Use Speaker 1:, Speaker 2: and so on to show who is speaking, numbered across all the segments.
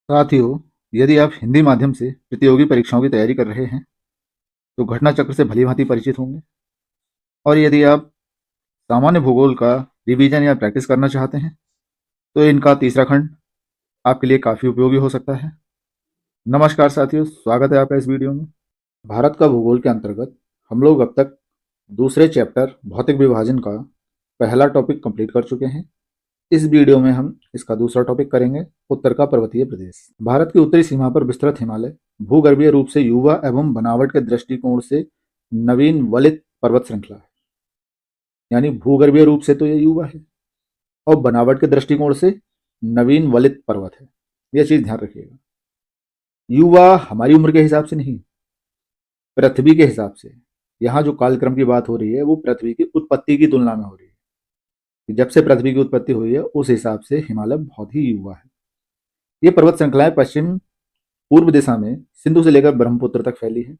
Speaker 1: साथियों, यदि आप हिंदी माध्यम से प्रतियोगी परीक्षाओं की तैयारी कर रहे हैं, तो घटना चक्र से भली-भांति परिचित होंगे। और यदि आप सामान्य भूगोल का रिवीजन या प्रैक्टिस करना चाहते हैं, तो इनका तीसरा खंड आपके लिए काफ़ी उपयोगी हो सकता है। नमस्कार साथियों, स्वागत है आपका इस वीडियो में। भारत का भूगोल के अंतर्गत हम लोग अब तक दूसरे चैप्टर भौतिक विभाजन का पहला टॉपिक कंप्लीट कर चुके हैं। इस वीडियो में हम इसका दूसरा टॉपिक करेंगे, उत्तर का पर्वतीय प्रदेश। भारत की उत्तरी सीमा पर विस्तृत हिमालय भूगर्भीय रूप से युवा एवं बनावट के दृष्टिकोण से नवीन वलित पर्वत श्रृंखला है। यानी भूगर्भीय रूप से तो ये युवा है और बनावट के दृष्टिकोण से नवीन वलित पर्वत है। यह चीज ध्यान रखिएगा। युवा हमारी उम्र के हिसाब से नहीं, पृथ्वी के हिसाब से। यहाँ जो कालक्रम की बात हो रही है वो पृथ्वी की उत्पत्ति की तुलना में हो रही है कि जब से पृथ्वी की उत्पत्ति हुई है उस हिसाब से हिमालय बहुत ही युवा है। ये पर्वत श्रृंखलाएं पश्चिम पूर्व दिशा में सिंधु से लेकर ब्रह्मपुत्र तक फैली है।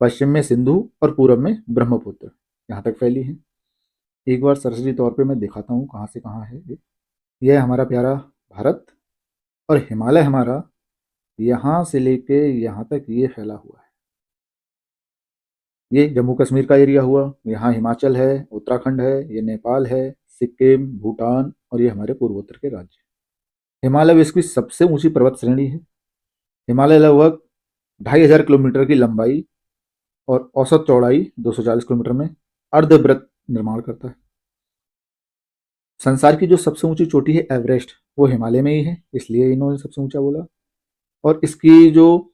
Speaker 1: पश्चिम में सिंधु और पूर्व में ब्रह्मपुत्र यहाँ तक फैली है। एक बार सरसरी तौर पे मैं दिखाता हूँ कहाँ से कहाँ है ये। यह हमारा प्यारा भारत और हिमालय हमारा यहाँ से लेके यहाँ तक ये फैला हुआ है। ये जम्मू कश्मीर का एरिया हुआ, यहाँ हिमाचल है, उत्तराखंड है, ये नेपाल है, सिक्किम, भूटान और ये हमारे पूर्वोत्तर के राज्य। हिमालय विश्व की सबसे ऊंची पर्वत श्रेणी है। हिमालय लगभग 2500 किलोमीटर की लंबाई और औसत चौड़ाई 240 किलोमीटर में अर्धवृत्त निर्माण करता है। संसार की जो सबसे ऊंची चोटी है एवरेस्ट, वो हिमालय में ही है, इसलिए इन्होंने सबसे ऊंचा बोला। और इसकी जो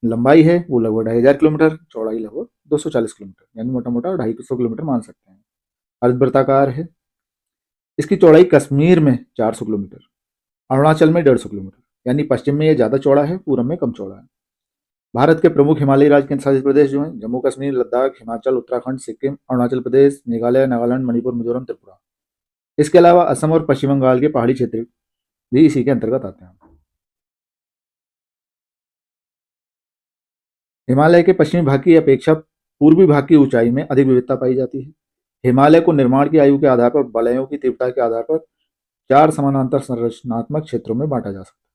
Speaker 1: लंबाई है वो लगभग 2500 किलोमीटर, चौड़ाई लगभग 240 किलोमीटर, यानी मोटा मोटा 250 किलोमीटर मान सकते हैं। अर्धवृत्ताकार है। इसकी चौड़ाई कश्मीर में 400 किलोमीटर, अरुणाचल में 150 किलोमीटर, यानी पश्चिम में ये ज़्यादा चौड़ा है, पूर्व में कम चौड़ा है। भारत के प्रमुख हिमालयी राज्य केंद्र शासित प्रदेश जो हैं जम्मू कश्मीर, लद्दाख, हिमाचल, उत्तराखंड, सिक्किम, अरुणाचल प्रदेश, मेघालय, नागालैंड, मणिपुर, मिजोरम, त्रिपुरा। इसके अलावा असम और पश्चिम बंगाल के पहाड़ी क्षेत्र भी इसी के अंतर्गत आते हैं। हिमालय के पश्चिमी भाग की अपेक्षा पूर्वी भाग की ऊंचाई में अधिक विविधता पाई जाती है। हिमालय को निर्माण की आयु के आधार पर, वलयों की तीव्रता के आधार पर 4 समानांतर संरचनात्मक क्षेत्रों में बांटा जा सकता है।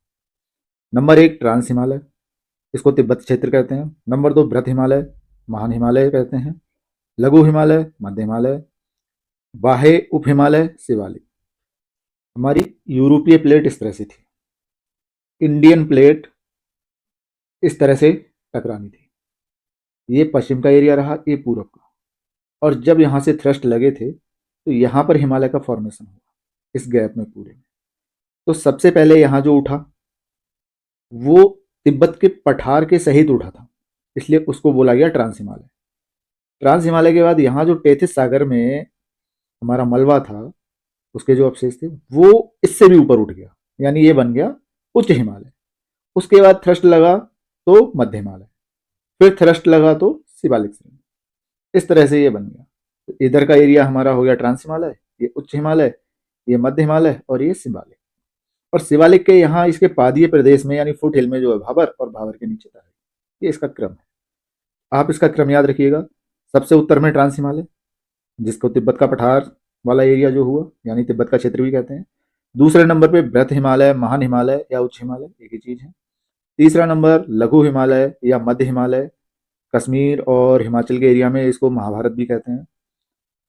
Speaker 1: नंबर 1 ट्रांस हिमालय, इसको तिब्बत क्षेत्र कहते हैं। नंबर 2 बृहत हिमालय, महान हिमालय कहते हैं। लघु हिमालय, मध्य हिमालय, बाह्य उप हिमालय, शिवालिक। हमारी यूरोपीय प्लेट इस तरह से थी, इंडियन प्लेट इस तरह से टकरानी थी। ये पश्चिम का एरिया रहा, ये पूरब का। और जब यहाँ से थ्रस्ट लगे थे तो यहाँ पर हिमालय का फॉर्मेशन हुआ, इस गैप में पूरे में। तो सबसे पहले यहाँ जो उठा वो तिब्बत के पठार के सहित उठा था, इसलिए उसको बोला गया ट्रांस हिमालय। ट्रांस हिमालय के बाद यहाँ जो टेथिस सागर में हमारा मलबा था, उसके जो अवशेष थे वो इससे भी ऊपर उठ गया, यानी ये बन गया उच्च हिमालय। उसके बाद थ्रस्ट लगा तो मध्य हिमालय, फिर थ्रस्ट लगा तो शिवालिक श्रेणी। इस तरह से ये बन गया। तो इधर का एरिया हमारा हो गया ट्रांस हिमालय, ये उच्च हिमालय, ये मध्य हिमालय और ये शिवालिक। और शिवालिक के यहाँ इसके पादीय प्रदेश में यानी फुट हिल में जो है भाबर, और भाबर के नीचे तराई। ये इसका क्रम है, आप इसका क्रम याद रखिएगा। सबसे उत्तर में ट्रांस हिमालय, जिसको तिब्बत का पठार वाला एरिया जो हुआ, यानी तिब्बत का क्षेत्र भी कहते हैं। दूसरे नंबर पे बृहत हिमालय, महान हिमालय या उच्च हिमालय, एक ही चीज है। तीसरा नंबर लघु हिमालय या मध्य हिमालय, कश्मीर और हिमाचल के एरिया में इसको महाभारत भी कहते हैं।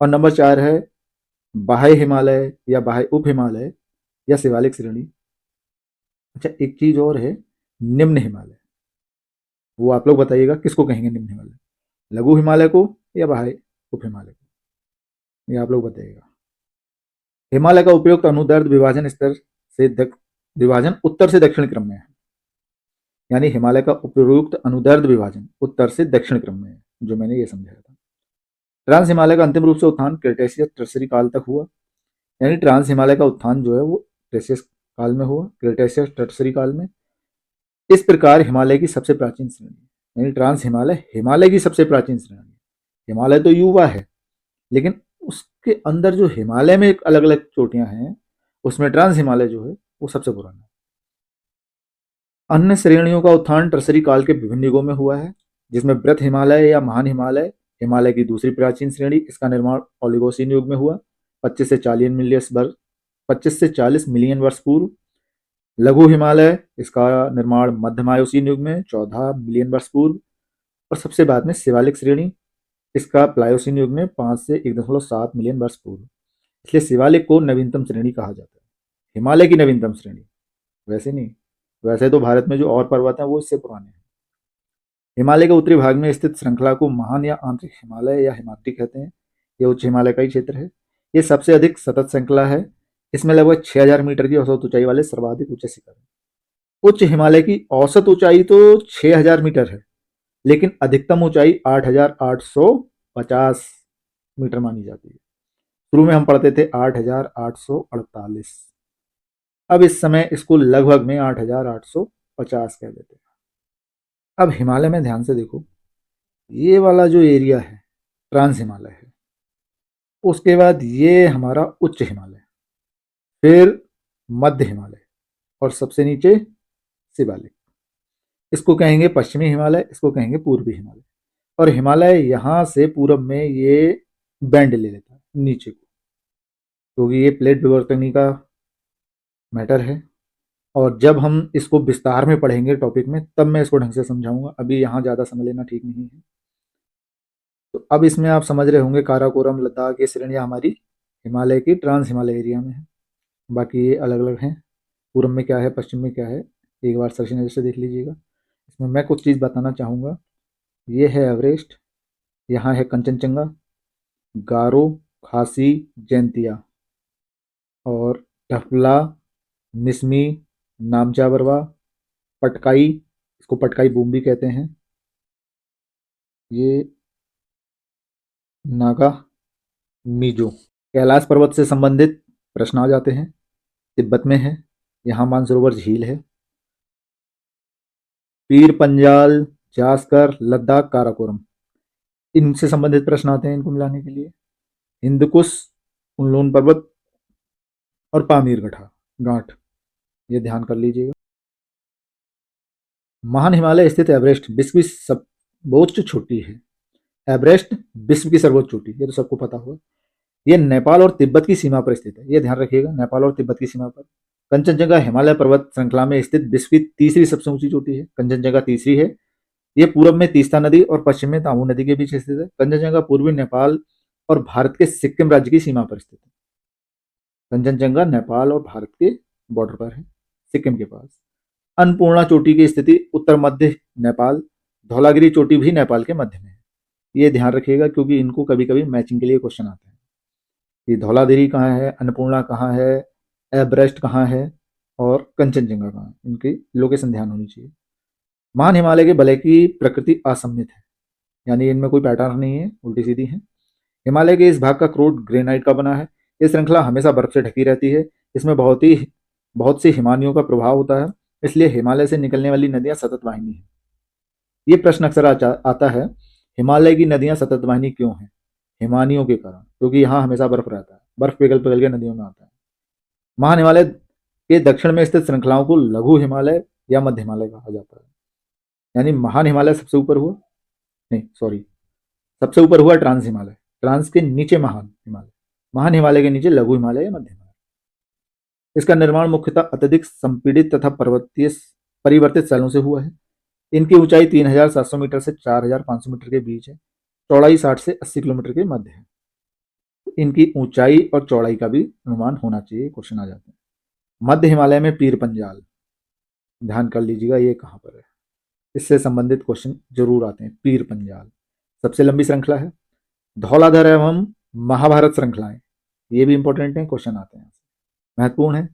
Speaker 1: और नंबर 4 है बाह्य हिमालय या बाह्य उप हिमालय या शिवालिक श्रेणी। अच्छा, एक चीज और है, निम्न हिमालय। वो आप लोग बताइएगा किसको कहेंगे निम्न हिमालय, लघु हिमालय को या बाह्य उप हिमालय को, ये आप लोग बताइएगा। हिमालय का उपयुक्त अनुदैर्ध्य विभाजन स्तर से विभाजन उत्तर से दक्षिण क्रम में है, यानी हिमालय का उपयुक्त अनुदैर्ध्य विभाजन उत्तर से दक्षिण क्रम में है, जो मैंने ये समझाया था। ट्रांस हिमालय का अंतिम रूप से उत्थान क्रेटेशियस टर्सरी काल तक हुआ, यानी ट्रांस हिमालय का उत्थान जो है वो क्रेटेशियस काल में हुआ, क्रेटेशियस टर्सरी काल में। इस प्रकार हिमालय की सबसे प्राचीन श्रेणी, यानी ट्रांस हिमालय हिमालय की सबसे प्राचीन श्रेणी। हिमालय तो युवा है, लेकिन उसके अंदर जो हिमालय में एक अलग अलग चोटियां हैं, उसमें ट्रांस हिमालय जो है वो सबसे पुराना है। अन्य श्रेणियों का उत्थान टर्सरी काल के विभिन्न युगों में हुआ है, जिसमें बृहत हिमालय या महान हिमालय हिमालय की दूसरी प्राचीन श्रेणी। इसका निर्माण ओलिगोसीन युग में हुआ, 25 से 40 मिलियन वर्ष पूर्व। लघु हिमालय, इसका निर्माण मध्य मायोसीन युग में 14 मिलियन वर्ष पूर्व, और सबसे बाद में शिवालिक श्रेणी, इसका प्लायोसीन युग में 5 से 1.7 मिलियन वर्ष पूर्व। इसलिए शिवालिक को नवीनतम श्रेणी कहा जाता है। हिमालय की नवीनतम श्रेणी, वैसे नहीं, वैसे तो भारत में जो और पर्वत हैं वो इससे पुराने हैं। हिमालय के उत्तरी भाग में स्थित श्रृंखला को महान या आंतरिक हिमालय या हिमाद्री कहते हैं। ये उच्च हिमालय का ही क्षेत्र है। ये सबसे अधिक सतत श्रृंखला है। इसमें लगभग 6000 मीटर की औसत ऊंचाई वाले सर्वाधिक ऊंचे शिखर हैं। उच्च हिमालय की औसत ऊंचाई तो 6000 मीटर है, लेकिन अधिकतम ऊंचाई 8850 मीटर मानी जाती है। शुरू में हम पढ़ते थे 8848, अब इस समय इसको लगभग में 8850 कह देते हैं। अब हिमालय में ध्यान से देखो, ये वाला जो एरिया है ट्रांस हिमालय है, उसके बाद ये हमारा उच्च हिमालय, फिर मध्य हिमालय, और सबसे नीचे शिवालिक। इसको कहेंगे पश्चिमी हिमालय, इसको कहेंगे पूर्वी हिमालय। और हिमालय यहाँ से पूरब में ये बैंड ले लेता है नीचे को, क्योंकि ये प्लेट विवर्तनी का मैटर है। और जब हम इसको विस्तार में पढ़ेंगे टॉपिक में, तब मैं इसको ढंग से समझाऊंगा। अभी यहाँ ज़्यादा समय लेना ठीक नहीं है। तो अब इसमें आप समझ रहे होंगे काराकोरम, लद्दाख, ये श्रेणियाँ हमारी हिमालय की ट्रांस हिमालय एरिया में है। बाकी ये अलग अलग हैं, पूरब में क्या है, पश्चिम में क्या है, एक बार सर्च नज़र से देख लीजिएगा। इसमें मैं कुछ चीज़ बताना चाहूँगा। ये है एवरेस्ट, यहाँ है कंचनजंगा, गारो, खासी, जैंतिया, और टफला, मिसमी, नामचा बरवा, पटकाई, इसको पटकाई बूम भी कहते हैं, ये नागा, मिजो। कैलाश पर्वत से संबंधित प्रश्न आ जाते हैं। तिब्बत में है, यहाँ मानसरोवर झील है। पीर पंजाल, जास्कर, लद्दाख, काराकोरम, इनसे संबंधित प्रश्न आते हैं इनको मिलाने के लिए। हिंदकुश, उनलून पर्वत, और पामीर गठा गांठ, ये ध्यान कर लीजिएगा। महान हिमालय स्थित एवरेस्ट विश्व की सर्वोच्च चोटी है। एवरेस्ट विश्व की सर्वोच्च चोटी, ये तो सबको पता होगा। ये नेपाल और तिब्बत की सीमा पर स्थित है, ये ध्यान रखिएगा, नेपाल और तिब्बत की सीमा पर। कंचनजंगा हिमालय पर्वत श्रृंखला में स्थित विश्व की तीसरी सबसे ऊंची चोटी है। कंचनजंगा तीसरी है। ये पूरब में तीस्ता नदी और पश्चिम में तामू नदी के बीच स्थित है। कंचनजंगा पूर्वी नेपाल और भारत के सिक्किम राज्य की सीमा पर स्थित है। कंचनजंगा नेपाल और भारत के बॉर्डर पर है, सिक्किम के पास। अन्नपूर्णा चोटी की स्थिति उत्तर मध्य नेपाल, धौलागिरी चोटी भी नेपाल के मध्य में है। ये ध्यान रखिएगा, क्योंकि इनको कभी कभी मैचिंग के लिए क्वेश्चन आते हैं कि धौलागिरी कहाँ है, अन्नपूर्णा कहाँ है, एवरेस्ट कहाँ है, और कंचनजंगा कहाँ है, इनकी लोकेशन ध्यान होनी चाहिए। महान हिमालय के बलय की प्रकृति असममित है, यानी इनमें कोई पैटर्न नहीं है, उल्टी सीधी है। हिमालय के इस भाग का क्रोड ग्रेनाइट का बना है। ये श्रृंखला हमेशा बर्फ से ढकी रहती है। इसमें बहुत सी हिमानियों का प्रभाव होता है, इसलिए हिमालय से निकलने वाली नदियां सतत वाहिनी है। ये प्रश्न अक्सर आता है, हिमालय की नदियां सतत वाहिनी क्यों हैं? हिमानियों के कारण, क्योंकि यहाँ हमेशा बर्फ रहता है, बर्फ पिघल पिघल के नदियों में आता है। महान हिमालय के दक्षिण में स्थित श्रृंखलाओं को लघु हिमालय या मध्य हिमालय कहा जाता है। यानी महान हिमालय सबसे ऊपर हुआ, नहीं सॉरी, सबसे ऊपर हुआ ट्रांस हिमालय, ट्रांस के नीचे महान हिमालय, महान हिमालय के नीचे लघु हिमालय या मध्य हिमालय। इसका निर्माण मुख्यतः अत्यधिक संपीड़ित तथा पर्वतीय परिवर्तित शैलों से हुआ है। इनकी ऊंचाई 3700 मीटर से 4500 मीटर के बीच है। चौड़ाई 60 से 80 किलोमीटर के मध्य है। इनकी ऊंचाई और चौड़ाई का भी अनुमान होना चाहिए, क्वेश्चन आ जाते हैं। मध्य हिमालय में पीर पंजाल, ध्यान कर लीजिएगा ये कहाँ पर है, इससे संबंधित क्वेश्चन जरूर आते हैं। पीर पंजाल सबसे लंबी श्रृंखला है। धौलाधर एवं महाभारत श्रृंखलाएं, ये भी इंपॉर्टेंट है, क्वेश्चन आते हैं, महत्वपूर्ण है।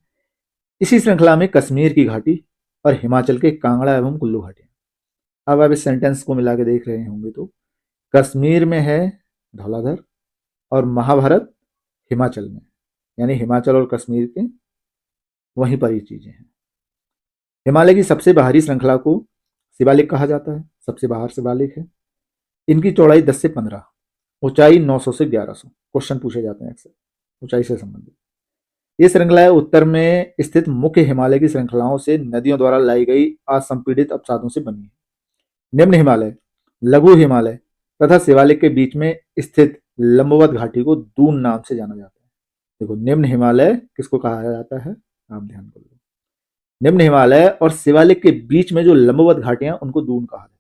Speaker 1: इसी श्रृंखला में कश्मीर की घाटी और हिमाचल के कांगड़ा एवं कुल्लू घाटी। अब आप इस सेंटेंस को मिला के देख रहे होंगे तो कश्मीर में है धौलाधर और महाभारत हिमाचल में, यानी हिमाचल और कश्मीर के वहीं पर ये चीजें हैं। हिमालय की सबसे बाहरी श्रृंखला को शिवालिक कहा जाता है, सबसे बाहर शिवालिक है। इनकी चौड़ाई 10 से 15, ऊंचाई 900 से 1100, क्वेश्चन पूछे जाते हैं अक्सर ऊंचाई से संबंधित। ये श्रृंखलाएं उत्तर में स्थित मुख्य हिमालय की श्रृंखलाओं से नदियों द्वारा लाई गई असंपीड़ित अवसादों से बनी है। निम्न हिमालय, लघु हिमालय तथा शिवालिक के बीच में स्थित लंबवत घाटी को दून नाम से जाना जाता है। देखो, निम्न हिमालय किसको कहा जाता है, आप ध्यान कर लो। निम्न हिमालय और शिवालिक के बीच में जो लंबवत घाटियां उनको दून कहा जाता है।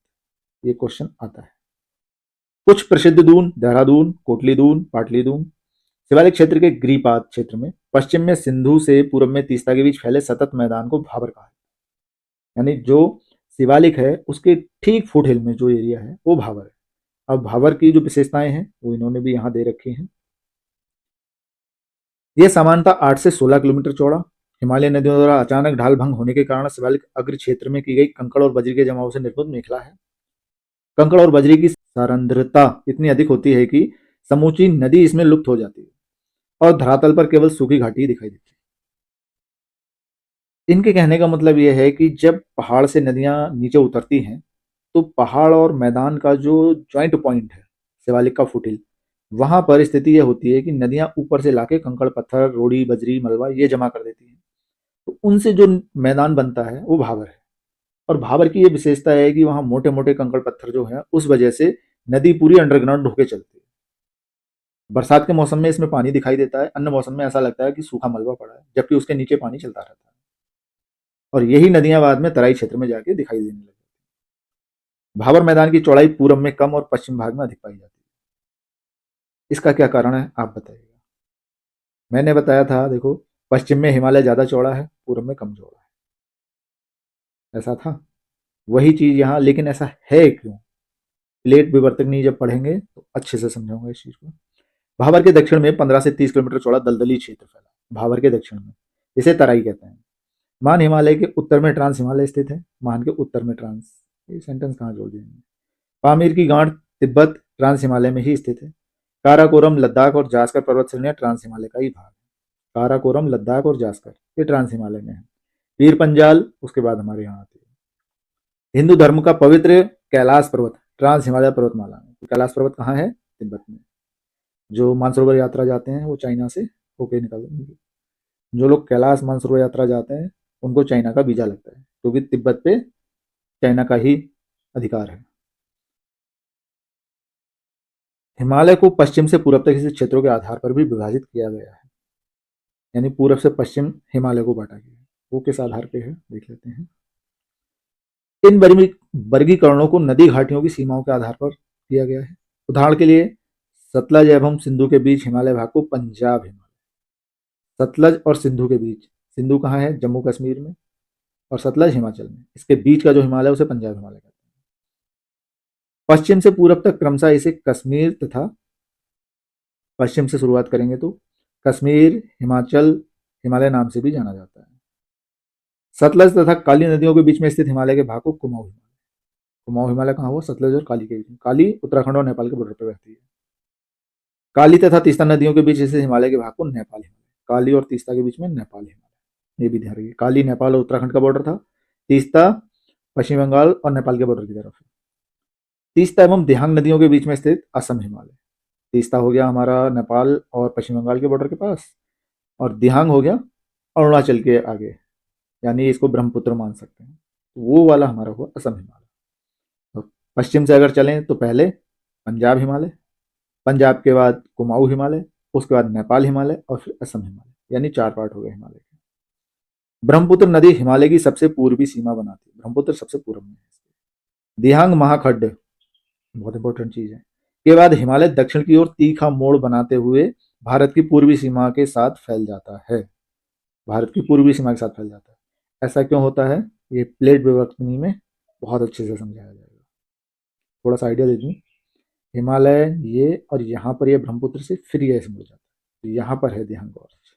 Speaker 1: ये क्वेश्चन आता है। कुछ प्रसिद्ध दून: देहरादून, कोटली दून, पाटली दून। शिवालिक क्षेत्र के गिरिपाद क्षेत्र में पश्चिम में सिंधु से पूर्व में तीस्ता के बीच फैले सतत मैदान को भाबर कहा है। यानी जो शिवालिक है उसके ठीक फुट हिल में जो एरिया है वो भाबर है। अब भाबर की जो विशेषताएं हैं वो इन्होंने भी यहाँ दे रखी हैं। यह सामान्यतः 8 से 16 किलोमीटर चौड़ा हिमालय नदियों द्वारा अचानक ढाल भंग होने के कारण शिवालिक अग्र क्षेत्र में की गई कंकड़ और बजरी के जमाव से निर्मित मेखला है। कंकड़ और बजरी की सारंध्रता इतनी अधिक होती है कि समूची नदी इसमें लुप्त हो जाती है और धरातल पर केवल सूखी घाटी दिखाई देती है। इनके कहने का मतलब यह है कि जब पहाड़ से नदियां नीचे उतरती हैं तो पहाड़ और मैदान का जो ज्वाइंट पॉइंट है शिवालिक का फुटिल, वहां पर स्थिति यह होती है कि नदियां ऊपर से लाके कंकड़ पत्थर रोड़ी बजरी मलबा ये जमा कर देती हैं। तो उनसे जो मैदान बनता है वो भाबर है। और भाबर की ये विशेषता है कि वहां मोटे मोटे कंकड़ पत्थर जो है उस वजह से नदी पूरी अंडरग्राउंड होके चलती है। बरसात के मौसम में इसमें पानी दिखाई देता है, अन्य मौसम में ऐसा लगता है कि सूखा मलबा पड़ा है, जबकि उसके नीचे पानी चलता रहता है। और यही नदियां बाद में तराई क्षेत्र में जाके दिखाई देने लगती है। भाबर मैदान की चौड़ाई पूरब में कम और पश्चिम भाग में अधिक पाई जाती है। इसका क्या कारण है आप बताइएगा। मैंने बताया था, देखो, पश्चिम में हिमालय ज्यादा चौड़ा है, पूरब में कम चौड़ा है, ऐसा था। वही चीज यहाँ, लेकिन ऐसा है क्यों? प्लेट विवर्तकनी जब पढ़ेंगे तो अच्छे से समझाऊंगा इस चीज को। भाबर के दक्षिण में 15 से 30 किलोमीटर चौड़ा दलदली क्षेत्र फैला। भाबर के दक्षिण में इसे तराई कहते हैं। मान हिमालय के उत्तर में ट्रांस हिमालय स्थित है। मान के उत्तर में ट्रांस, ये सेंटेंस कहाँ जोड़ दिए? पामीर की गांठ तिब्बत ट्रांस हिमालय में ही स्थित है। काराकोरम लद्दाख और जास्कर पर्वत श्रेणियां ट्रांस हिमालय का ही भाग है। काराकोरम लद्दाख और जास्कर ये ट्रांस हिमालय में है। पीर पंजाल उसके बाद हमारे यहाँ आती है। हिंदू धर्म का पवित्र कैलाश पर्वत ट्रांस हिमालय पर्वतमाला में। कैलाश पर्वत कहाँ है? तिब्बत में। जो मानसरोवर यात्रा जाते हैं वो चाइना से होके निकलते। जो लोग कैलाश मानसरोवर यात्रा जाते हैं उनको चाइना का वीजा लगता है, क्योंकि तिब्बत पे चाइना का ही अधिकार है। हिमालय को पश्चिम से पूर्व तक इस क्षेत्रों के आधार पर भी विभाजित किया गया है। यानी पूर्व से पश्चिम हिमालय को बांटा गया है। वो किस आधार पे है देख लेते हैं। इन वर्गीकरणों को नदी घाटियों की सीमाओं के आधार पर किया गया है। उदाहरण के लिए सतलज एवं सिंधु के बीच हिमालय भाग को पंजाब हिमालय। सतलज और सिंधु के बीच, सिंधु कहाँ है? जम्मू कश्मीर में, और सतलज हिमाचल में। इसके बीच का जो हिमालय है उसे पंजाब हिमालय कहते हैं। पश्चिम से पूरब तक क्रमशः इसे कश्मीर तथा, पश्चिम से शुरुआत करेंगे तो कश्मीर, हिमाचल हिमालय नाम से भी जाना जाता है। सतलज तथा काली नदियों के बीच में स्थित हिमालय के भाग को कुमाऊं हिमालय। कुमाऊं हिमालय कहाँ हुआ? सतलज और काली के बीच में। काली उत्तराखंड और नेपाल के बॉर्डर पर बहती है। काली तथा तीस्ता नदियों के बीच स्थित हिमालय के भाग को नेपाल हिमालय। काली और तीस्ता के बीच में नेपाल हिमालय, ये भी ध्यान रखिए। काली नेपाल और उत्तराखंड का बॉर्डर था, तीस्ता पश्चिम बंगाल और नेपाल के बॉर्डर की तरफ है। तीस्ता एवं दिहांग नदियों के बीच में स्थित असम हिमालय। तीस्ता हो गया हमारा नेपाल और पश्चिम बंगाल के बॉर्डर के पास, और दिहांग हो गया अरुणाचल के आगे, यानी इसको ब्रह्मपुत्र मान सकते हैं। वो वाला हमारा हुआ असम हिमालय। तो पश्चिम से अगर चलें तो पहले पंजाब हिमालय, पंजाब के बाद कुमाऊं हिमालय, उसके बाद नेपाल हिमालय और फिर असम हिमालय, यानी 4 पार्ट हो गए हिमालय के। ब्रह्मपुत्र नदी हिमालय की सबसे पूर्वी सीमा बनाती है। ब्रह्मपुत्र सबसे पूर्व में है। दिहांग महाखड्ड बहुत इंपॉर्टेंट चीज है, के बाद हिमालय दक्षिण की ओर तीखा मोड़ बनाते हुए भारत की पूर्वी सीमा के साथ फैल जाता है। भारत की पूर्वी सीमा के साथ फैल जाता है। ऐसा क्यों होता है ये प्लेट विवर्तनी में बहुत अच्छे से समझाया जाएगा। थोड़ा सा आइडिया दे दूं, हिमालय ये, और यहाँ पर ये ब्रह्मपुत्र से फिर ये ऐसे मुड़ जाता है। तो यहाँ पर है दिहांग गॉर्ज,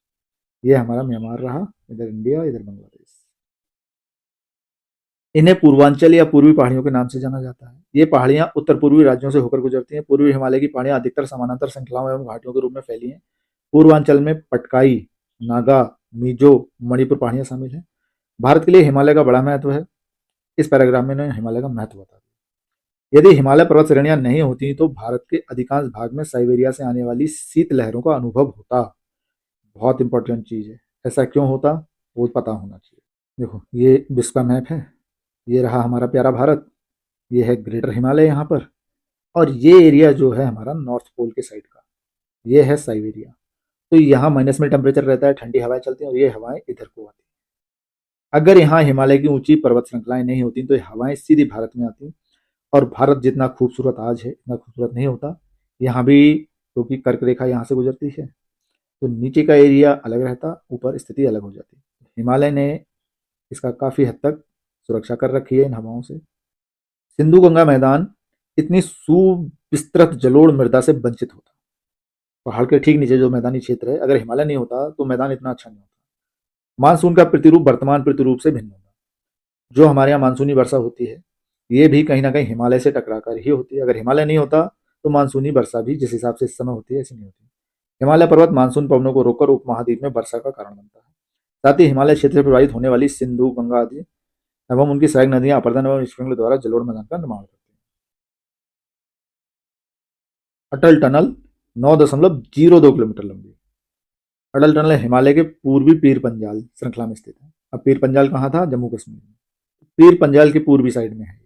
Speaker 1: ये हमारा म्यांमार रहा, इधर इंडिया, इधर बांग्लादेश। इन्हें पूर्वांचल या पूर्वी पहाड़ियों के नाम से जाना जाता है। ये पहाड़ियां उत्तर पूर्वी राज्यों से होकर गुजरती हैं। पूर्वी हिमालय की पहाड़ियां अधिकतर समानांतर श्रृंखलाओं एवं घाटियों के रूप में फैली हैं। पूर्वांचल में पटकाई, नागा, मिजो, मणिपुर पहाड़ियां शामिल हैं। भारत के लिए हिमालय का बड़ा महत्व है। इस पैराग्राफ में हिमालय का महत्व बता दिया। यदि हिमालय पर्वत श्रेणियां नहीं होती तो भारत के अधिकांश भाग में साइबेरिया से आने वाली शीत लहरों का अनुभव होता। बहुत इंपॉर्टेंट चीज है। ऐसा क्यों होता वो पता होना चाहिए। देखो, ये विश्व का मैप है, ये रहा हमारा प्यारा भारत, ये है ग्रेटर हिमालय यहाँ पर, और ये एरिया जो है हमारा नॉर्थ पोल के साइड का, ये है साइबेरिया। तो यहाँ माइनस में टेम्परेचर रहता है, ठंडी हवाएं चलती हैं, और ये हवाएं इधर को आती हैं। अगर यहाँ हिमालय की ऊंची पर्वत श्रृंखलाएं नहीं होती तो ये हवाएं सीधी भारत में आती और भारत जितना खूबसूरत आज है इतना खूबसूरत नहीं होता। यहाँ भी क्योंकि कर्क रेखा यहाँ से गुजरती है तो नीचे का एरिया अलग रहता, ऊपर स्थिति अलग हो जाती। हिमालय ने इसका काफ़ी हद तक सुरक्षा कर रखी है इन हवाओं से। सिंधु गंगा मैदान इतनी सुविस्तृत जलोढ़ मृदा से वंचित होता। पहाड़ के ठीक नीचे जो मैदानी क्षेत्र है, अगर हिमालय नहीं होता तो मैदान इतना अच्छा नहीं होता। मानसून का प्रतिरूप वर्तमान प्रतिरूप से भिन्न होता। जो हमारे यहाँ मानसूनी वर्षा होती है ये भी कहीं ना कहीं हिमालय से टकराकर ही होती है। अगर हिमालय नहीं होता तो मानसूनी वर्षा भी जिस हिसाब से इस समय होती है ऐसी नहीं होती। हिमालय पर्वत मानसून पवनों को रोककर उपमहाद्वीप में वर्षा का कारण बनता है। साथ ही हिमालय क्षेत्र से प्रभावित होने वाली सिंधु गंगा आदि एवं उनकी सहायक नदियां अपर्दन एवं स्प्रिंगल द्वारा जलोढ़ मैदान का निर्माण करती हैं। अटल टनल 9.02 किलोमीटर लंबी। अटल टनल हिमालय के पूर्वी पीर पंजाल श्रृंखला में स्थित है। अब पीर पंजाल कहाँ था? जम्मू कश्मीर में। पीर पंजाल की पूर्वी साइड में है।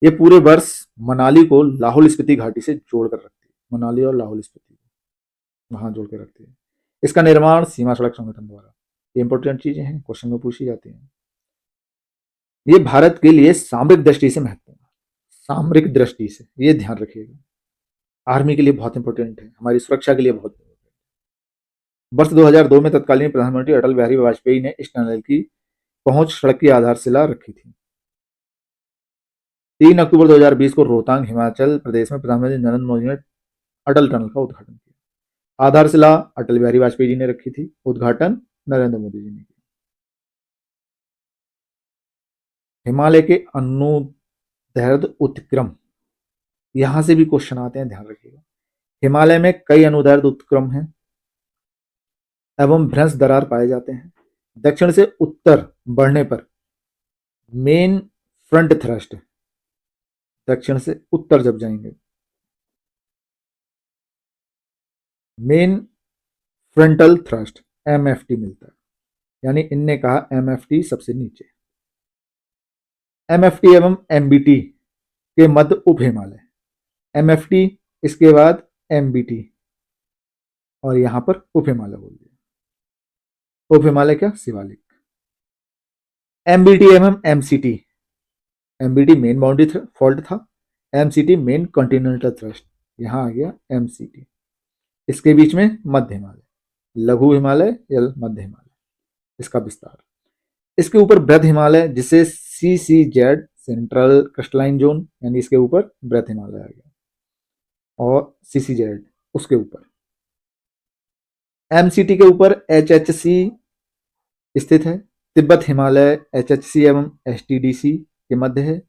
Speaker 1: ये पूरे वर्ष मनाली को लाहौल स्पीति घाटी से जोड़कर रखती है। मनाली और लाहौल स्पीति वहां जोड़ के रखती है। इसका निर्माण सीमा सड़क संगठन द्वारा। ये इंपॉर्टेंट चीजें हैं, क्वेश्चन में पूछी जाती हैं। ये भारत के लिए सामरिक दृष्टि से महत्वपूर्ण है। सामरिक दृष्टि से ये ध्यान रखिएगा, आर्मी के लिए बहुत इंपॉर्टेंट है, हमारी सुरक्षा के लिए बहुत इंपॉर्टेंट है। वर्ष 2002 में तत्कालीन प्रधानमंत्री अटल बिहारी वाजपेयी ने इस टनल की पहुंच सड़क की आधारशिला रखी थी। 3 अक्टूबर 2020 को रोहतांग हिमाचल प्रदेश में प्रधानमंत्री नरेंद्र मोदी ने अटल टनल का उद्घाटन किया। आधारशिला अटल बिहारी वाजपेयी जी ने रखी थी, उद्घाटन नरेंद्र मोदी जी ने किया। हिमालय के अनुदैर्ध्य उत्क्रम, यहां से भी क्वेश्चन आते हैं, ध्यान रखिएगा। हिमालय में कई अनुदैर्ध्य उत्क्रम हैं एवं भ्रंश दरार पाए जाते हैं। दक्षिण से उत्तर बढ़ने पर मेन फ्रंट थ्रस्ट, दक्षिण से उत्तर जब जाएंगे मेन फ्रंटल थ्रस्ट एमएफटी मिलता है, यानी इनने कहा एमएफटी सबसे नीचे। एमएफटी एवं एमबीटी के मध्य उप हिमालय, एमएफटी इसके बाद एमबीटी और यहां पर उप हिमालय बोल दिया। उप हिमालय क्या? शिवालिक। एमबीटी एवं MCT, MBT main boundary fault था, एमसीटी मेन कॉन्टिनेंटल थ्रस्ट, यहां आ गया एमसीटी। इसके बीच में मध्य हिमालय, लघु हिमालय या मध्य हिमालय, इसका विस्तार। इसके ऊपर बृहद हिमालय जिसे सीसीजेड सेंट्रल क्रिस्टलाइन जोन, यानी इसके ऊपर बृहद हिमालय आ गया और सीसीजेड उसके ऊपर। एमसीटी के ऊपर एचएचसी स्थित है। तिब्बत हिमालय एचएचसी एवं एचटीडीसी के मध्य है।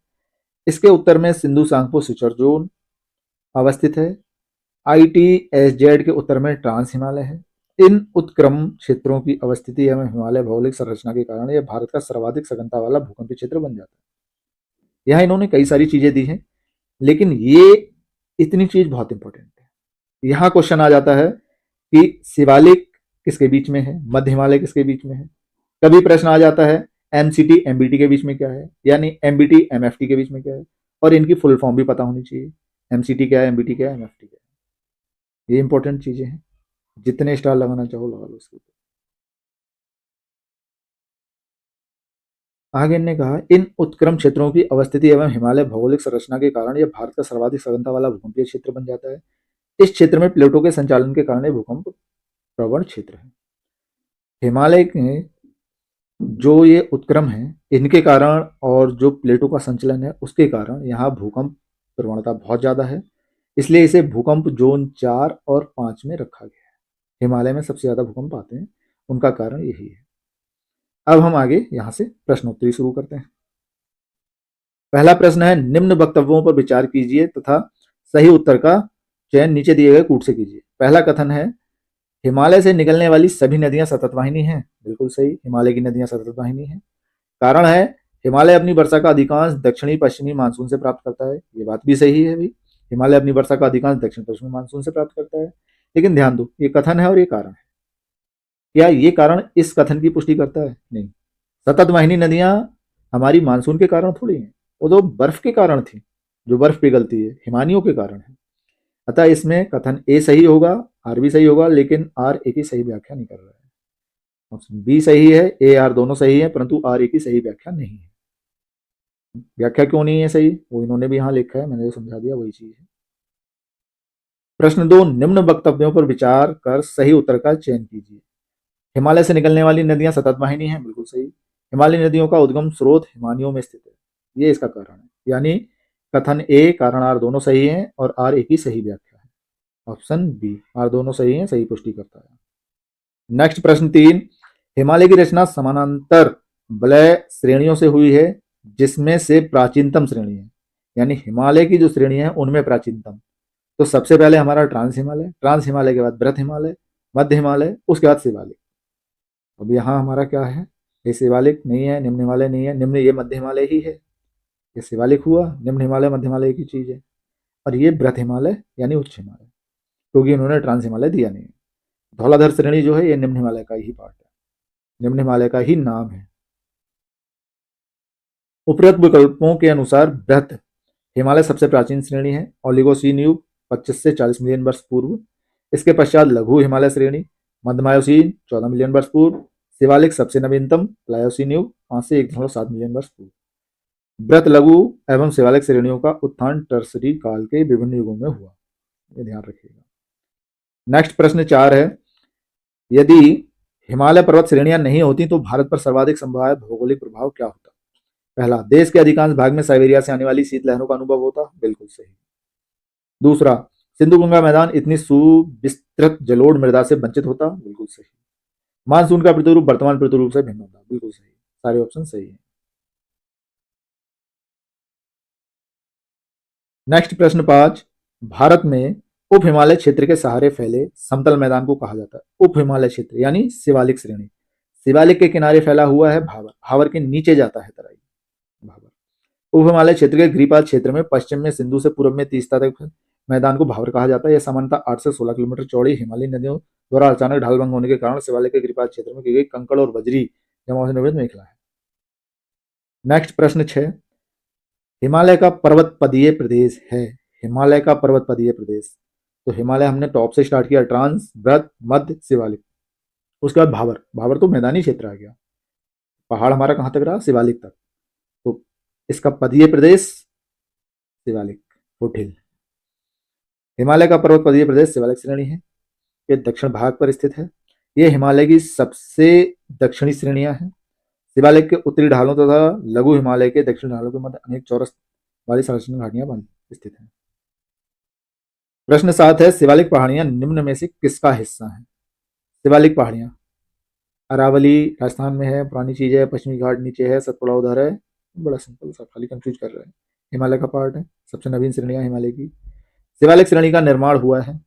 Speaker 1: इसके उत्तर में सिंधु सांगपो सिचर जोन अवस्थित है। आईटीएसजेड के उत्तर में ट्रांस हिमालय है। इन उत्क्रम क्षेत्रों की अवस्थिति एवं हिमालय भौगोलिक संरचना के कारण यह भारत का सर्वाधिक सघनता वाला भूकंपीय क्षेत्र बन जाता है। यहाँ इन्होंने कई सारी चीजें दी हैं, लेकिन ये इतनी चीज बहुत इंपॉर्टेंट है। यहाँ क्वेश्चन आ जाता है कि शिवालिक किसके बीच में है, मध्य हिमालय किसके बीच में है। कभी प्रश्न आ जाता है एमसीटी एमबीटी के बीच में क्या है, यानी एमबीटी एमएफटी के बीच में क्या है, और इनकी फुल फॉर्म भी पता होनी चाहिए। एमसीटी क्या है, एमबीटी क्या है, एमएफटी क्या है। ये इंपॉर्टेंट चीजें हैं, जितने स्टार लगाना चाहो लगा लो इसके ऊपर। आगे ने कहा इन उत्क्रम क्षेत्रों की अवस्थिति एवं हिमालय भौगोलिक संरचना के कारण यह भारत का सर्वाधिक सघनता वाला भूकंपीय क्षेत्र बन जाता है। इस क्षेत्र में प्लेटों के संचालन के कारण भूकंप प्रवण क्षेत्र है। हिमालय के जो ये उत्क्रम है इनके कारण और जो प्लेटों का संचलन है उसके कारण यहाँ भूकंप प्रवणता बहुत ज्यादा है, इसलिए इसे भूकंप जोन 4 और 5 में रखा गया है। हिमालय में सबसे ज्यादा भूकंप आते हैं, उनका कारण यही है। अब हम आगे यहां से प्रश्नोत्तरी शुरू करते हैं। पहला प्रश्न है निम्न वक्तव्यों पर विचार कीजिए तथा सही उत्तर का चयन नीचे दिए गए कूट से कीजिए। पहला कथन है हिमालय से निकलने वाली सभी नदियां सततवाहिनी हैं। बिल्कुल सही, हिमालय की नदियां सततवाहिनी हैं। कारण है हिमालय अपनी वर्षा का अधिकांश दक्षिणी पश्चिमी मानसून से प्राप्त करता है। ये बात भी सही है भाई, हिमालय अपनी वर्षा का अधिकांश दक्षिण पश्चिमी मानसून से प्राप्त करता है। लेकिन ध्यान दो, ये कथन है और ये कारण है। क्या ये कारण इस कथन की पुष्टि करता है? नहीं। सततवाहिनी नदियां हमारी मानसून के कारण थोड़ी हैं, वो तो बर्फ के कारण थी, जो बर्फ पिघलती है हिमानियों के कारण है। अतः इसमें कथन ए सही होगा, आर भी सही होगा, लेकिन आर ए की सही व्याख्या नहीं कर रहा है। ऑप्शन बी सही है, ए आर दोनों सही है, परंतु आर ए की सही व्याख्या नहीं है। व्याख्या क्यों नहीं है सही, वो इन्होंने भी यहाँ लिखा है, मैंने जो समझा दिया वही चीज है। प्रश्न 2, निम्न वक्तव्यों पर विचार कर सही उत्तर का चयन कीजिए। हिमालय से निकलने वाली नदियां सतत वाहिनी हैं, बिल्कुल सही। हिमालयी नदियों का उद्गम स्रोत हिमानियों में स्थित है, ये इसका कारण है। यानी कथन ए कारण आर दोनों सही हैं और आर ए की सही व्याख्या है। ऑप्शन बी आर दोनों सही हैं, सही पुष्टि करता है। नेक्स्ट प्रश्न 3, हिमालय की रचना समानांतर वलय श्रेणियों से हुई है, जिसमें से प्राचीनतम श्रेणी है। यानी हिमालय की जो श्रेणी है उनमें प्राचीनतम, तो सबसे पहले हमारा ट्रांस हिमालय, ट्रांस हिमालय के बाद बृहत हिमालय, मध्य हिमालय, उसके बाद शिवालिक। अब यहाँ हमारा क्या है, ये शिवालिक नहीं है, निम्न हिमालय नहीं है, निम्न ये मध्य हिमालय ही है, ये शिवालिक हुआ, निम्न हिमालय मध्य हिमालय की चीज है, और ये बृहत हिमालय यानी उच्च हिमालय, क्योंकि इन्होंने ट्रांस हिमालय दिया नहीं है। धौलाधर श्रेणी जो है ये निम्न हिमालय का ही पार्ट है, निम्न हिमालय का ही नाम है। उपरोक्त विकल्पों के अनुसार बृहत हिमालय सबसे प्राचीन श्रेणी है, ओलिगोसीन युग 25 से 40 मिलियन वर्ष पूर्व। इसके पश्चात लघु हिमालय श्रेणी, मध्यमायोसीन 14 मिलियन वर्ष पूर्व, शिवालिक सबसे नवीनतम प्लायोसीन युग 5 से 1.7 मिलियन वर्ष पूर्व। बृहत, लघु एवं शिवालिक श्रेणियों का उत्थान टर्सरी काल के विभिन्न युगों में हुआ, ये ध्यान रखिएगा। नेक्स्ट प्रश्न 4 है, यदि हिमालय पर्वत श्रेणियां नहीं होती तो भारत पर सर्वाधिक संभाव्य भौगोलिक प्रभाव क्या होता? पहला, देश के अधिकांश भाग में साइबेरिया से आने वाली शीतलहरों का अनुभव होता, बिल्कुल सही। दूसरा, सिंधु गंगा मैदान इतनी सुविस्तृत जलोढ़ मृदा से वंचित होता, बिल्कुल सही। मानसून का प्रतिरूप वर्तमान प्रतिरूप से भिन्न होता, बिल्कुल सही। सारे ऑप्शन सही है। नेक्स्ट प्रश्न 5, भारत में उप हिमालय क्षेत्र के सहारे फैले समतल मैदान को कहा जाता है? उप हिमालय क्षेत्र यानी शिवालिक श्रेणी, शिवालिक के किनारे फैला हुआ है भावर, भावर के नीचे जाता है तराई, भावर। उप हिमालय क्षेत्र के गिरिपाद क्षेत्र में पश्चिम में सिंधु से पूर्व में तीस्ता तक मैदान को भावर कहा जाता है। यह सामान्यतः 8 से 16 किलोमीटर चौड़ी हिमालयी नदियों द्वारा अचानक ढालभंग होने के कारण शिवालिक के गिरिपाद क्षेत्र में की गई कंकड़ और बजरी जमाव से निर्मित मेखला है। नेक्स्ट प्रश्न 6, हिमालय का पर्वत पदीय प्रदेश है, हिमालय का पर्वत पदीय प्रदेश, तो हिमालय हमने टॉप से स्टार्ट किया, ट्रांस, बृहत, मध्य, शिवालिक, उसके बाद भावर, भावर तो मैदानी क्षेत्र आ गया, पहाड़ हमारा कहां तक रहा, शिवालिक तक, तो इसका पदीय प्रदेश शिवालिक, फुटहिल। हिमालय का पर्वत पदीय प्रदेश शिवालिक श्रेणी है, ये दक्षिण भाग पर स्थित है, ये हिमालय की सबसे दक्षिणी श्रेणियां हैं। शिवालिक के उत्तरी ढालों तथा लघु हिमालय के दक्षिण ढालों के मध्य अनेक चौरस वाली संरचना घाटियां स्थित हैं। प्रश्न 7 है, शिवालिक पहाड़ियां निम्न में से किसका हिस्सा है? शिवालिक पहाड़ियां अरावली राजस्थान में है, पुरानी चीज है, पश्चिमी घाट नीचे है, सतपुड़ा उधर है, बड़ा सिंपल सा, खाली कंफ्यूज कर रहे हैं। हिमालय का पार्ट है, सबसे नवीन श्रेणियां हिमालय की। शिवालिक श्रेणी का निर्माण हुआ है,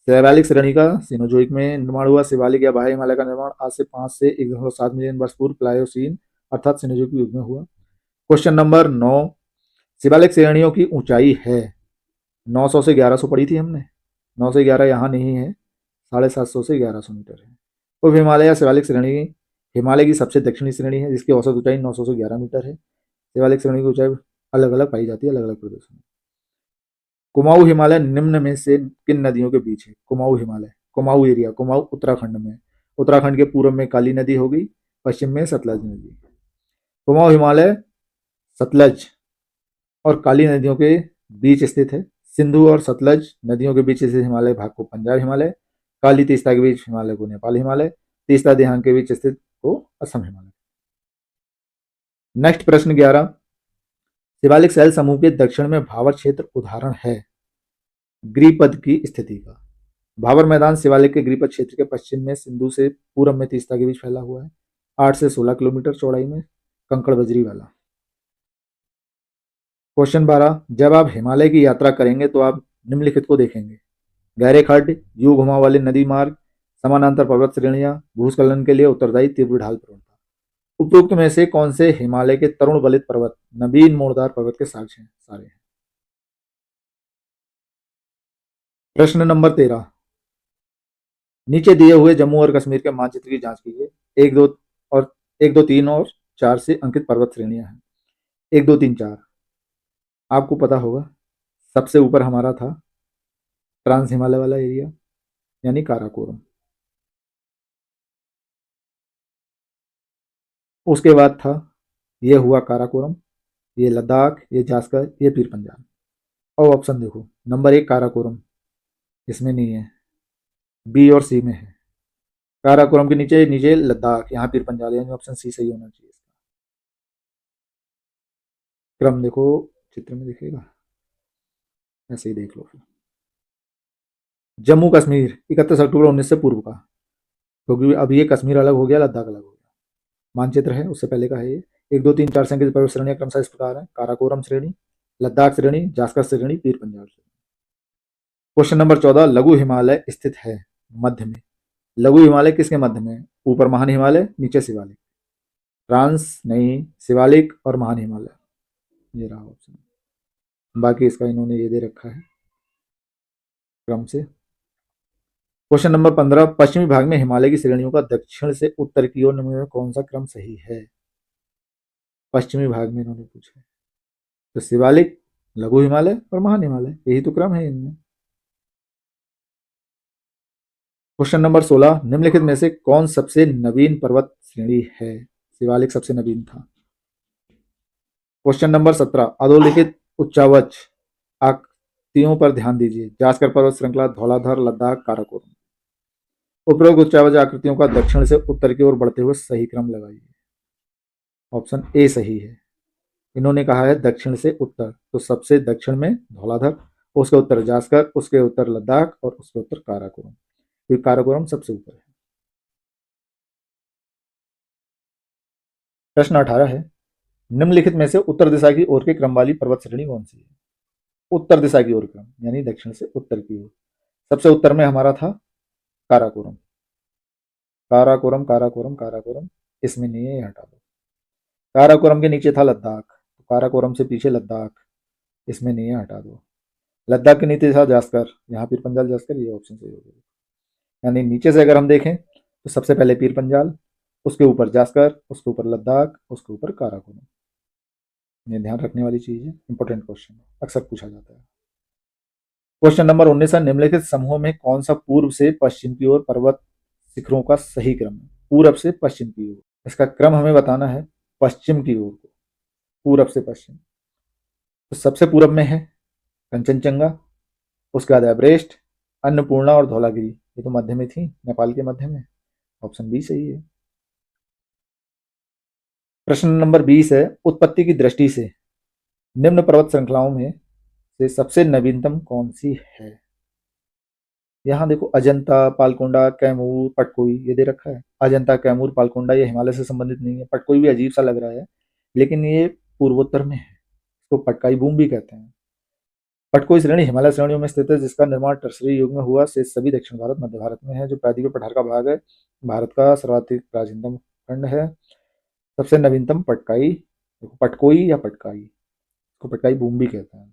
Speaker 1: शिवालिक श्रेणी का सिनोजोइक में निर्माण हुआ। शिवालिक या बाह्य हिमालय का निर्माण आज से 5 से 1.7 मिलियन वर्ष पूर्व प्लायोसीन अर्थात सिनोजोइक युग में हुआ। क्वेश्चन नंबर 9, शिवालिक श्रेणियों की ऊंचाई है, 900 से 1100 पढ़ी थी हमने, 9 से 11 यहाँ नहीं है, 750 से 1100 मीटर है। उप हिमालय या शिवालिक श्रेणी हिमालय की सबसे दक्षिणी श्रेणी है, जिसकी औसत ऊंचाई 900 से 11 मीटर है। शिवालिक श्रेणी की ऊंचाई अलग अलग पाई जाती है अलग अलग प्रदेशों में। कुमाऊं हिमालय निम्न में से किन नदियों के बीच है? कुमाऊं हिमालय, कुमाऊं एरिया, कुमाऊं उत्तराखंड में, उत्तराखंड के पूर्व में काली नदी होगी, पश्चिम में सतलज नदी। कुमाऊं हिमालय सतलज और काली नदियों के बीच स्थित है। सिंधु और सतलज नदियों के बीच स्थित हिमालय भाग को पंजाब हिमालय, काली तीस्ता के बीच हिमालय को नेपाल हिमालय, तीस्ता दिहांग के बीच स्थित को असम हिमालय। नेक्स्ट प्रश्न 11, शिवालिक शैल समूह के दक्षिण में भावर क्षेत्र उदाहरण है गिरिपद की स्थिति का। भावर मैदान शिवालिक के गिरिपद क्षेत्र के पश्चिम में सिंधु से पूर्व में तीस्ता के बीच फैला हुआ है, 8 से 16 किलोमीटर चौड़ाई में, कंकड़ बजरी वाला। क्वेश्चन 12, जब आप हिमालय की यात्रा करेंगे तो आप निम्नलिखित को देखेंगे: गहरे खड्ड, यू घुमाव वाले नदी मार्ग, समानांतर पर्वत श्रेणियां, भूस्खलन के लिए उत्तरदायी तीव्र ढाल प्रवणता। उपरोक्त में से कौन से हिमालय के तरुण बलित पर्वत नवीन मोड़दार पर्वत के साक्ष्य हैं? सारे हैं। प्रश्न नंबर 13, नीचे दिए हुए जम्मू और कश्मीर के मानचित्र की जांच कीजिए। 1 2 और 1 2 3 और 4 से अंकित पर्वत श्रेणियां हैं। 1 2 3 4 आपको पता होगा, सबसे ऊपर हमारा था ट्रांस हिमालय वाला एरिया यानी काराकोरम। उसके बाद था, ये हुआ काराकोरम, ये लद्दाख, ये जास्कर, ये पीर पंजाल। और ऑप्शन देखो, नंबर 1 काराकोरम, इसमें नहीं है, बी और सी में है। काराकोरम के नीचे नीचे लद्दाख, यहाँ पीर पंजाल, यानी ऑप्शन सी सही होना चाहिए। क्रम देखो, चित्र में दिखेगा, ऐसे ही देख लो फिर। जम्मू कश्मीर 31 अक्टूबर 19 से पूर्व का, क्योंकि अब ये कश्मीर अलग हो गया, लद्दाख अलग हो गया। मानचित्र है, उससे पहले का है ये। 1 2 3 4 संख्या पर्वत श्रेणियां क्रमशः इस प्रकार है: काराकोरम श्रेणी, लद्दाख श्रेणी, जास्कर श्रेणी, पीर पंजाल श्रेणी। क्वेश्चन नंबर 14, लघु हिमालय स्थित है मध्य में। लघु हिमालय किसके मध्य में है? ऊपर महान हिमालय, नीचे शिवालिक। ट्रांस नहीं, शिवालिक और महान हिमालय, ये रहा ऑप्शन। बाकी इसका इन्होंने ये दे रखा है क्रम से। क्वेश्चन नंबर 15, पश्चिमी भाग में हिमालय की श्रेणियों का दक्षिण से उत्तर की ओर निम्न में कौन सा क्रम सही है? पश्चिमी भाग में इन्होंने पूछा, तो शिवालिक, लघु हिमालय और महान हिमालय, यही तो क्रम है इनमें। क्वेश्चन नंबर 16, निम्नलिखित में से कौन सबसे नवीन पर्वत श्रेणी है? शिवालिक सबसे नवीन था। क्वेश्चन नंबर 17, अधोलिखित उच्चावच आकृतियों पर ध्यान दीजिए। जास्कर पर्वत श्रृंखला, धौलाधर, लद्दाख, काराकोरम। उपरोक्त उच्चावच आकृतियों का दक्षिण से उत्तर की ओर बढ़ते हुए सही क्रम लगाइए। ऑप्शन ए सही है। इन्होंने कहा है दक्षिण से उत्तर, तो सबसे दक्षिण में धौलाधर, उसके उत्तर जास्कर, उसके उत्तर लद्दाख और उसके उत्तर काराकोरम, क्योंकि काराकोरम सबसे ऊपर है। प्रश्न 18 है, निम्नलिखित में से उत्तर दिशा की ओर के क्रम वाली पर्वत श्रेणी कौन सी है? उत्तर दिशा की ओर क्रम, यानी दक्षिण से उत्तर की ओर। सबसे उत्तर में हमारा था काराकोरम, काराकोरम काराकोरम काराकोरम, इसमें नहीं है, ये हटा दो। काराकोरम के नीचे था लद्दाख, तो काराकोरम से पीछे लद्दाख, इसमें नहीं है, हटा दो। लद्दाख के नीचे था जास्कर, यहाँ पीर पंजाल जास्कर, ये ऑप्शन सही हो गया। यानी नीचे से अगर हम देखें तो सबसे पहले पीर पंजाल, उसके ऊपर जास्कर, उसके ऊपर लद्दाख, उसके ऊपर काराकोरम। ये ध्यान रखने वाली चीज है, इंपॉर्टेंट क्वेश्चन अक्सर पूछा जाता है। क्वेश्चन नंबर 19 है, निम्नलिखित समूहों में कौन सा पूर्व से पश्चिम की ओर पर्वत शिखरों का सही क्रम है? पूरब से पश्चिम की ओर, इसका क्रम हमें बताना है पश्चिम की ओर को, पूरब से पश्चिम। तो सबसे पूरब में है कंचनजंगा, उसके बाद एवरेस्ट, अन्नपूर्णा और धौलागिरी, ये तो मध्य में थी, नेपाल के मध्य में। ऑप्शन बी सही है। प्रश्न नंबर 20 है, उत्पत्ति की दृष्टि से निम्न पर्वत श्रृंखलाओं में से सबसे नवीनतम कौन सी है? यहाँ देखो, अजंता, पालकोंडा, कैमूर, पटकोई, ये दे रखा है। अजंता, कैमूर, पालकोंडा ये हिमालय से संबंधित नहीं है। पटकोई भी अजीब सा लग रहा है, लेकिन ये पूर्वोत्तर में है, इसको पटकाई भूमि भी कहते हैं। पटकोई श्रेणी हिमालय श्रेणियों में स्थित है, जिसका निर्माण टर्सरी युग में हुआ। शेष सभी दक्षिण भारत, मध्य भारत में है। जो प्रायद्वीपीय पठार का भाग है, भारत का सर्वाधिक प्राचीनतम खंड है। सबसे नवीनतम पटकाई, देखो पटकोई या पटकाई, इसको पटकाई भूमि भी कहते हैं।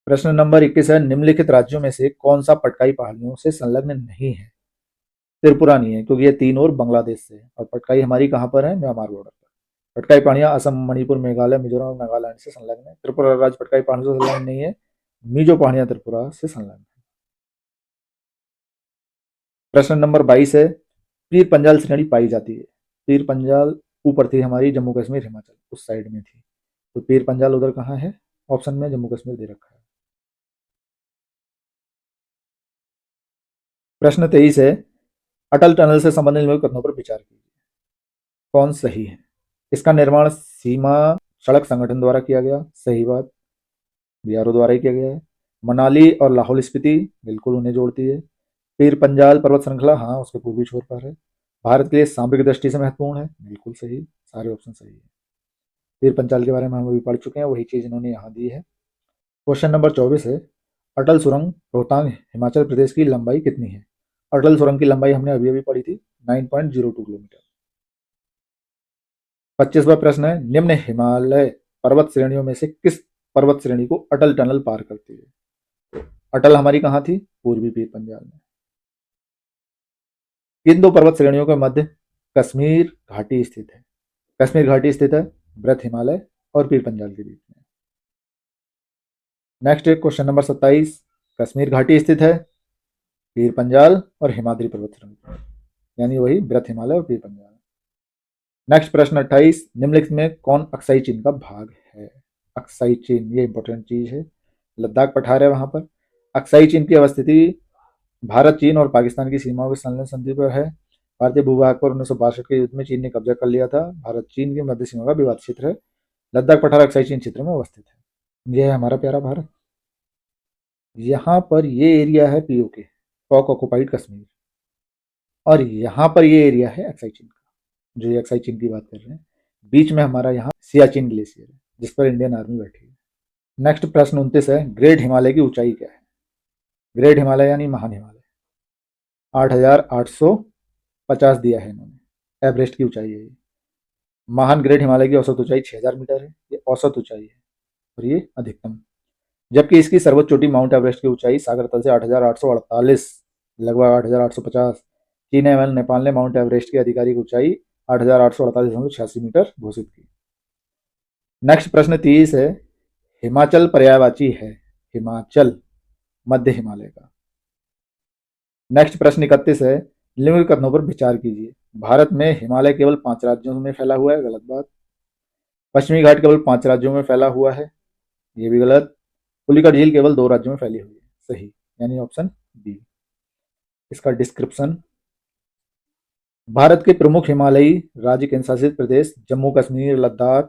Speaker 1: प्रश्न नंबर 21 है, निम्नलिखित राज्यों में से कौन सा पटकाई पहाड़ियों से संलग्न नहीं है? त्रिपुरा नहीं है, क्योंकि ये 3 और बांग्लादेश से है, और पटकाई हमारी कहाँ पर है? म्यांमार बॉर्डर पर। पटकाई पहाड़ियां असम, मणिपुर, मेघालय, मिजोरम और नागालैंड से संलग्न है। त्रिपुरा राज्य पटकाई पहाड़ियों से संलग्न नहीं है। मिजो पहाड़ियां त्रिपुरा से संलग्न है। प्रश्न नंबर 22 है, पीर पंजाल श्रेणी पाई जाती है। पीर पंजाल ऊपर थी हमारी, जम्मू कश्मीर हिमाचल उस साइड में थी, तो पीर पंजाल उधर कहाँ है? ऑप्शन में जम्मू कश्मीर दे रखा है। प्रश्न 23 है, अटल टनल से संबंधित निम्नलिखित कथनों पर विचार कीजिए, कौन सही है? इसका निर्माण सीमा सड़क संगठन द्वारा किया गया, सही बात, बीआरओ द्वारा ही किया गया है। मनाली और लाहौल स्पीति, बिल्कुल उन्हें जोड़ती है। पीर पंजाल पर्वत श्रृंखला, हाँ उसके पूर्वी छोर पर है। भारत के लिए सामरिक दृष्टि से महत्वपूर्ण है, बिल्कुल सही, सारे ऑप्शन सही है। पीर पंजाल के बारे में हम अभी पढ़ चुके हैं, वही चीज इन्होंने यहाँ दी है। क्वेश्चन नंबर 24 है, अटल सुरंग रोहतांग हिमाचल प्रदेश की लंबाई कितनी है? अटल सुरंग की लंबाई हमने अभी अभी पढ़ी थी, 9.02 किलोमीटर। 25वां प्रश्न है, निम्न हिमालय पर्वत श्रेणियों में से किस पर्वत श्रेणी को अटल टनल पार करती है? अटल हमारी कहाँ थी? पूर्वी पीर पंजाल में। इन दो पर्वत श्रेणियों के मध्य कश्मीर घाटी स्थित है। कश्मीर घाटी स्थित है वृहत हिमालय और पीर पंजाल के बीच में। नेक्स्ट क्वेश्चन नंबर 27, कश्मीर घाटी स्थित है पीर पंजाल और हिमाद्री पर्वत श्रृंखला, यानी वही वृहत हिमालय और पीर पंजाल। नेक्स्ट प्रश्न 28, निम्नलिखित में कौन अक्साई चीन का भाग है? अक्साई चीन, ये इंपॉर्टेंट चीज है, लद्दाख पठार है वहां पर। अक्साई चीन की अवस्थिति भारत, चीन और पाकिस्तान की सीमाओं के संलग्न संधि पर है। भारतीय भूभाग पर 1962 के युद्ध में चीन ने कब्जा कर लिया था। भारत चीन की मध्य सीमा का विवाद क्षेत्र है। लद्दाख पठार अक्साई चीन क्षेत्र में अवस्थित है। यह है हमारा प्यारा भारत। यहाँ पर ये एरिया है पीओके, पाक ऑक्युपाइड कश्मीर, और यहाँ पर ये एरिया है अक्साई चीन का, जो ये अक्साई चीन की बात कर रहे हैं। बीच में हमारा यहाँ सियाचिन ग्लेशियर है, जिस पर इंडियन आर्मी बैठी है। नेक्स्ट प्रश्न 29 है, ग्रेट हिमालय की ऊंचाई क्या है? ग्रेट हिमालय यानी महान हिमालय 8,850 दिया है इन्होंने, एवरेस्ट की ऊंचाई है ये। महान ग्रेट हिमालय की औसत ऊंचाई 6,000 मीटर है, ये औसत ऊंचाई है, और ये अधिकतम। जबकि इसकी सर्वोच्च चोटी माउंट एवरेस्ट की ऊंचाई सागर तल से 8,848, लगभग 8,850। चीन एवं नेपाल ने माउंट एवरेस्ट की आधिकारिक ऊंचाई 8,848.86 मीटर घोषित की। नेक्स्ट प्रश्न 30 है, हिमाचल पर्यायवाची है? हिमाचल मध्य हिमालय का। नेक्स्ट प्रश्न 31 है, निम्नलिखित कथनों पर विचार कीजिए। भारत में हिमालय केवल 5 राज्यों में फैला हुआ है, गलत बात। पश्चिमी घाट केवल 5 राज्यों में फैला हुआ है, ये भी गलत। पुलिकट झील केवल 2 राज्यों में फैली हुई है, सही, यानी ऑप्शन बी। इसका डिस्क्रिप्शन, भारत के प्रमुख हिमालयी राज्य केंद्र शासित प्रदेश जम्मू कश्मीर, लद्दाख,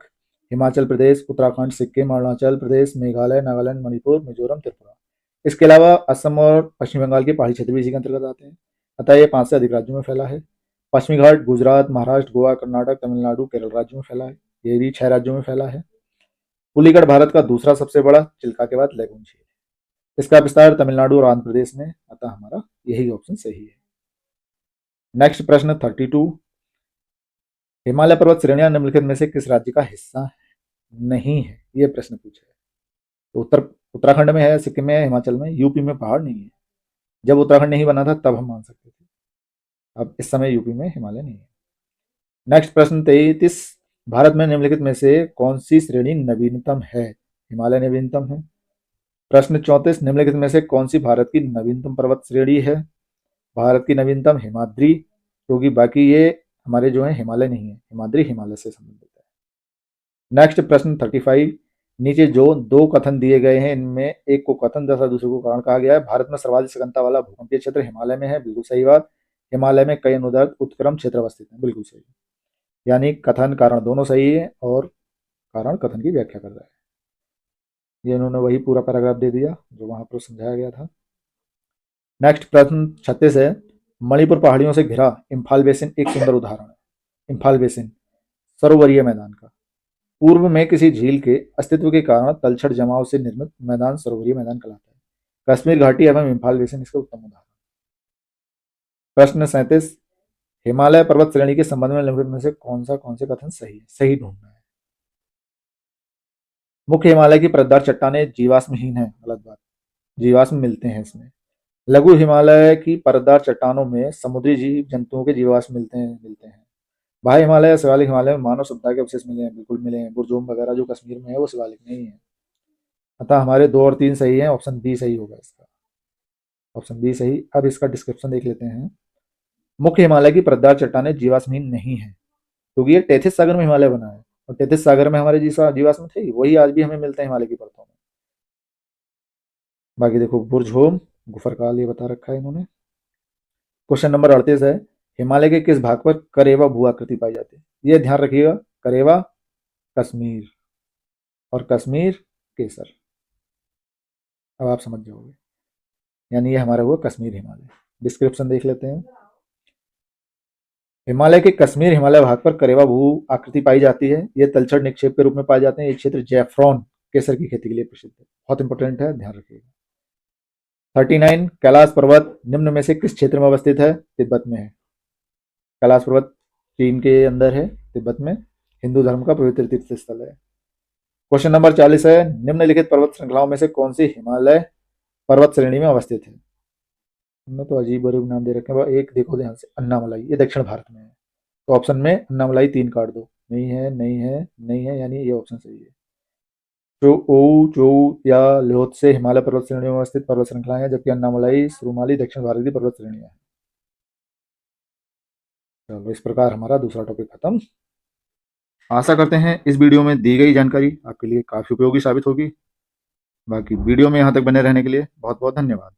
Speaker 1: हिमाचल प्रदेश, उत्तराखंड, सिक्किम, अरुणाचल प्रदेश, मेघालय, नागालैंड, मणिपुर, मिजोरम, त्रिपुरा। इसके अलावा असम और पश्चिम बंगाल के पहाड़ी क्षेत्र भी इसी के अंतर्गत आते हैं। अतः ये 5 से अधिक राज्यों में फैला है। पश्चिमी घाट गुजरात, महाराष्ट्र, गोवा, कर्नाटक, तमिलनाडु, केरल राज्यों में फैला है। ये भी 6 राज्यों में फैला है। पुलिकट भारत का दूसरा सबसे बड़ा, चिल्का के बाद लेगुन झील। इसका विस्तार तमिलनाडु और आंध्र प्रदेश में, अतः हमारा यही ऑप्शन सही है। नेक्स्ट प्रश्न 32, हिमालय पर्वत श्रेणियां निम्नलिखित में से किस राज्य का हिस्सा नहीं है? ये प्रश्न पूछा है। तो उत्तराखंड में है, सिक्किम में है, हिमाचल में, यूपी में पहाड़ नहीं है। जब उत्तराखंड नहीं बना था तब हम मान सकते थे, अब इस समय यूपी में हिमालय नहीं है। नेक्स्ट प्रश्न 33, भारत में निम्नलिखित में से कौन सी श्रेणी नवीनतम है? हिमालय नवीनतम है। प्रश्न 34, निम्नलिखित में से कौन सी भारत की नवीनतम पर्वत श्रेणी है? भारत की नवीनतम हिमाद्री, क्योंकि बाकी ये हमारे जो है हिमालय नहीं है, हिमाद्री हिमालय से संबंधित है। नेक्स्ट प्रश्न 35, नीचे जो 2 कथन दिए गए हैं इनमें एक को कथन तथा दूसरे को कारण कहा गया है। भारत में सर्वाधिक सघनता वाला भूकंपीय क्षेत्र हिमालय में है, बिल्कुल सही बात। हिमालय में कई अनुदैर्ध्य उत्क्रम क्षेत्र अवस्थित हैं, बिल्कुल सही। यानी कथन कारण दोनों सही है, और कारण कथन की व्याख्या कर रहा है। ये इन्होंने वही पूरा पैराग्राफ दे दिया जो वहां पर समझाया गया था। नेक्स्ट प्रश्न 36 है, मणिपुर पहाड़ियों से घिरा इम्फाल बेसिन एक सुंदर उदाहरण है। इम्फाल बेसिन सरोवरीय मैदान का, पूर्व में किसी झील के अस्तित्व के कारण तलछट जमाव से निर्मित मैदान सरोवरीय मैदान कहलाता है। कश्मीर घाटी एवं इम्फाल बेसिन इसका उत्तम उदाहरण। प्रश्न 37, हिमालय पर्वत श्रेणी के संबंध में निम्नलिखित में से कौन से कथन सही है? सही ढूंढना है। मुख्य हिमालय की परतदार चट्टानें जीवाश्महीन है, गलत बात, जीवाश्म मिलते हैं इसमें। लघु हिमालय की परतदार चट्टानों में समुद्री जीव जंतुओं के जीवाश्म मिलते हैं। भाई हिमालय या शिवालिक हिमालय में मानव सभ्यता के अवशेष मिले हैं, बिल्कुल मिले हैं। बुरजोम वगैरह जो कश्मीर में है वो शिवालिक नहीं है। अतः हमारे 2 और 3 सही है, ऑप्शन बी सही होगा इसका, ऑप्शन बी सही। अब इसका डिस्क्रिप्शन देख लेते हैं। मुख्य हिमालय की परतदार चट्टानें जीवाश्महीन नहीं है, क्योंकि ये टेथिस सागर में हिमालय बना है, और टेथिस सागर में हमारे जीवाश्म थे, वही आज भी हमें मिलते हैं हिमालय की परतों में। बाकी देखो, बुरजोम, गुफरकाल, ये बता रखा है इन्होंने। क्वेश्चन नंबर 38 है, हिमालय के किस भाग पर करेवा भू आकृति पाई जाती है? ये ध्यान रखिएगा, करेवा कश्मीर, और कश्मीर केसर। अब आप समझ जाओगे, यानी ये हमारा हुआ कश्मीर हिमालय। डिस्क्रिप्शन देख लेते हैं। हिमालय के कश्मीर हिमालय भाग पर करेवा भू आकृति पाई जाती है। ये तलछट निक्षेप के रूप में पाए जाते हैं। ये क्षेत्र जैफ्रॉन केसर की खेती के लिए प्रसिद्ध है, बहुत इंपॉर्टेंट है, ध्यान रखिएगा। 39, कैलाश पर्वत निम्न में से किस क्षेत्र में अवस्थित है? तिब्बत में है। कैलाश पर्वत चीन के अंदर है, तिब्बत में, हिंदू धर्म का पवित्र तीर्थ स्थल है। क्वेश्चन नंबर 40 है, निम्नलिखित पर्वत श्रृंखलाओं में से कौन सी हिमालय पर्वत श्रेणी में अवस्थित है? हमने तो अजीब गरीब नाम दे रखे हैं। एक देखो ध्यान से, अन्नामलाई, ये दक्षिण भारत में है, तो ऑप्शन में अन्नामलाई 3 काट दो। नहीं है, नहीं है, नहीं है, यानी ये ऑप्शन सही है। चो या ल्होत्से हिमालय पर्वत श्रेणी में अवस्थित पर्वत श्रृंखला है, जबकि अन्नामलाई सुरुमाली दक्षिण भारत की पर्वत श्रेणी है। चलो, इस प्रकार हमारा दूसरा टॉपिक खत्म। आशा करते हैं इस वीडियो में दी गई जानकारी आपके लिए काफ़ी उपयोगी साबित होगी। बाकी वीडियो में यहाँ तक बने रहने के लिए बहुत बहुत धन्यवाद।